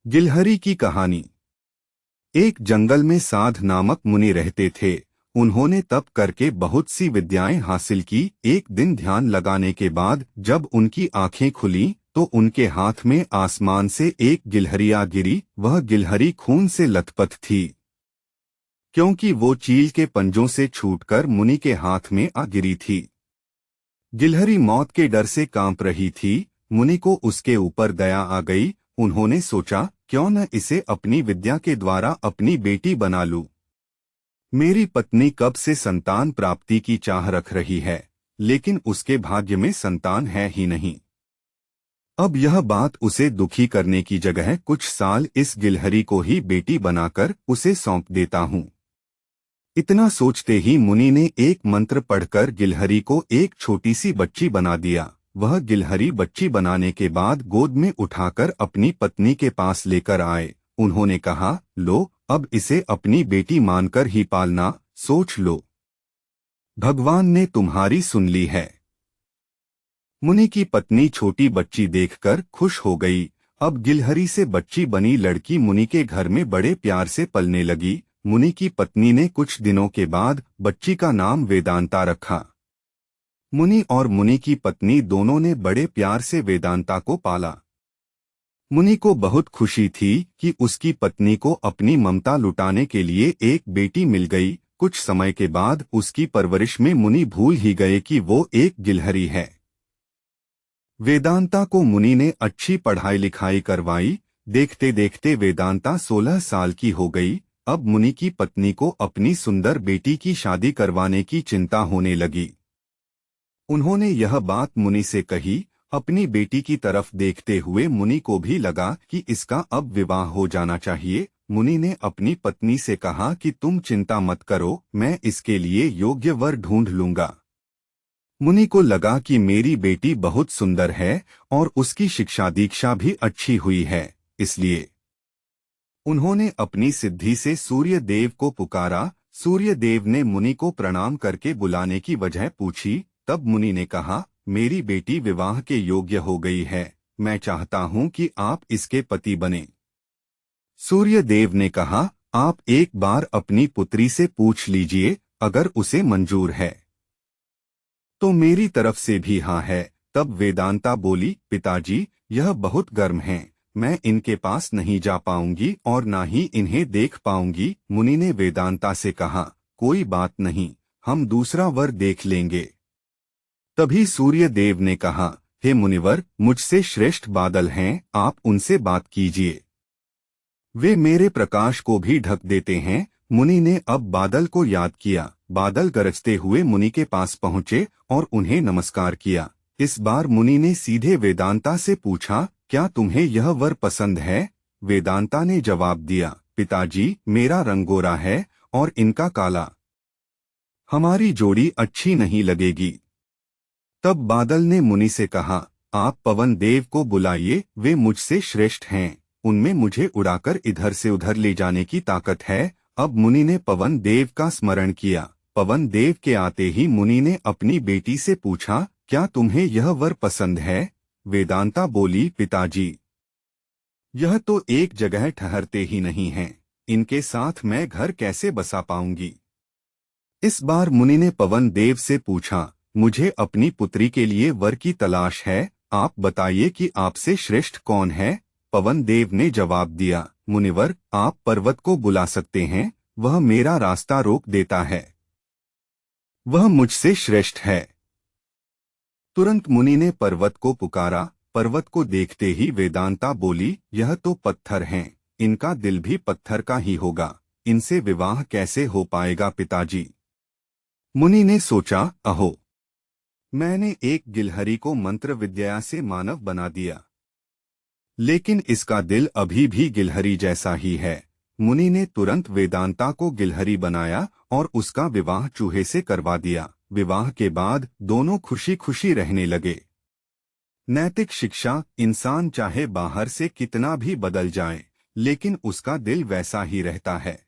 गिलहरी की कहानी। एक जंगल में साध नामक मुनि रहते थे। उन्होंने तप करके बहुत सी विद्याएं हासिल की। एक दिन ध्यान लगाने के बाद जब उनकी आंखें खुली तो उनके हाथ में आसमान से एक गिलहरी आ गिरी। वह गिलहरी खून से लथपथ थी, क्योंकि वो चील के पंजों से छूटकर मुनि के हाथ में आ गिरी थी। गिलहरी मौत के डर से कांप रही थी। मुनि को उसके ऊपर दया आ गई। उन्होंने सोचा, क्यों न इसे अपनी विद्या के द्वारा अपनी बेटी बना लूं। मेरी पत्नी कब से संतान प्राप्ति की चाह रख रही है, लेकिन उसके भाग्य में संतान है ही नहीं। अब यह बात उसे दुखी करने की जगह कुछ साल इस गिलहरी को ही बेटी बनाकर उसे सौंप देता हूँ। इतना सोचते ही मुनि ने एक मंत्र पढ़कर गिलहरी को एक छोटी सी बच्ची बना दिया। वह गिलहरी बच्ची बनाने के बाद गोद में उठाकर अपनी पत्नी के पास लेकर आए। उन्होंने कहा, लो, अब इसे अपनी बेटी मानकर ही पालना। सोच लो, भगवान ने तुम्हारी सुन ली है। मुनि की पत्नी छोटी बच्ची देखकर खुश हो गई। अब गिलहरी से बच्ची बनी लड़की मुनि के घर में बड़े प्यार से पलने लगी। मुनि की पत्नी ने कुछ दिनों के बाद बच्ची का नाम वेदांता रखा। मुनि और मुनि की पत्नी दोनों ने बड़े प्यार से वेदांता को पाला। मुनि को बहुत खुशी थी कि उसकी पत्नी को अपनी ममता लुटाने के लिए एक बेटी मिल गई। कुछ समय के बाद उसकी परवरिश में मुनि भूल ही गए कि वो एक गिलहरी है। वेदांता को मुनि ने अच्छी पढ़ाई लिखाई करवाई। देखते देखते वेदांता 16 साल की हो गई। अब मुनि की पत्नी को अपनी सुंदर बेटी की शादी करवाने की चिंता होने लगी। उन्होंने यह बात मुनि से कही। अपनी बेटी की तरफ देखते हुए मुनि को भी लगा कि इसका अब विवाह हो जाना चाहिए। मुनि ने अपनी पत्नी से कहा कि तुम चिंता मत करो, मैं इसके लिए योग्य वर ढूंढ लूंगा। मुनि को लगा कि मेरी बेटी बहुत सुंदर है और उसकी शिक्षा दीक्षा भी अच्छी हुई है, इसलिए उन्होंने अपनी सिद्धि से सूर्य देव को पुकारा। सूर्य देव ने मुनि को प्रणाम करके बुलाने की वजह पूछी। तब मुनि ने कहा, मेरी बेटी विवाह के योग्य हो गई है। मैं चाहता हूं कि आप इसके पति बने। सूर्य देव ने कहा, आप एक बार अपनी पुत्री से पूछ लीजिए, अगर उसे मंजूर है तो मेरी तरफ से भी हाँ है। तब वेदांता बोली, पिताजी, यह बहुत गर्म हैं, मैं इनके पास नहीं जा पाऊंगी और ना ही इन्हें देख पाऊंगी। मुनि ने वेदांता से कहा, कोई बात नहीं, हम दूसरा वर देख लेंगे। तभी सूर्य देव ने कहा, हे मुनिवर, मुझसे श्रेष्ठ बादल हैं, आप उनसे बात कीजिए। वे मेरे प्रकाश को भी ढक देते हैं। मुनि ने अब बादल को याद किया। बादल गरजते हुए मुनि के पास पहुंचे और उन्हें नमस्कार किया। इस बार मुनि ने सीधे वेदांता से पूछा, क्या तुम्हें यह वर पसंद है? वेदांता ने जवाब दिया, पिताजी, मेरा रंग गोरा है और इनका काला। हमारी जोड़ी अच्छी नहीं लगेगी। तब बादल ने मुनि से कहा, आप पवन देव को बुलाइए, वे मुझसे श्रेष्ठ हैं। उनमें मुझे उड़ाकर इधर से उधर ले जाने की ताकत है। अब मुनि ने पवन देव का स्मरण किया। पवन देव के आते ही मुनि ने अपनी बेटी से पूछा, क्या तुम्हें यह वर पसंद है? वेदांता बोली, पिताजी, यह तो एक जगह ठहरते ही नहीं हैं, इनके साथ मैं घर कैसे बसा पाऊंगी? इस बार मुनि ने पवन देव से पूछा, मुझे अपनी पुत्री के लिए वर की तलाश है, आप बताइए कि आपसे श्रेष्ठ कौन है? पवन देव ने जवाब दिया, मुनिवर, आप पर्वत को बुला सकते हैं, वह मेरा रास्ता रोक देता है, वह मुझसे श्रेष्ठ है। तुरंत मुनि ने पर्वत को पुकारा। पर्वत को देखते ही वेदांता बोली, यह तो पत्थर हैं, इनका दिल भी पत्थर का ही होगा, इनसे विवाह कैसे हो पाएगा पिताजी? मुनि ने सोचा, अहो, मैंने एक गिलहरी को मंत्र विद्या से मानव बना दिया, लेकिन इसका दिल अभी भी गिलहरी जैसा ही है। मुनि ने तुरंत वेदांता को गिलहरी बनाया और उसका विवाह चूहे से करवा दिया। विवाह के बाद दोनों खुशी खुशी रहने लगे। नैतिक शिक्षा, इंसान चाहे बाहर से कितना भी बदल जाए, लेकिन उसका दिल वैसा ही रहता है।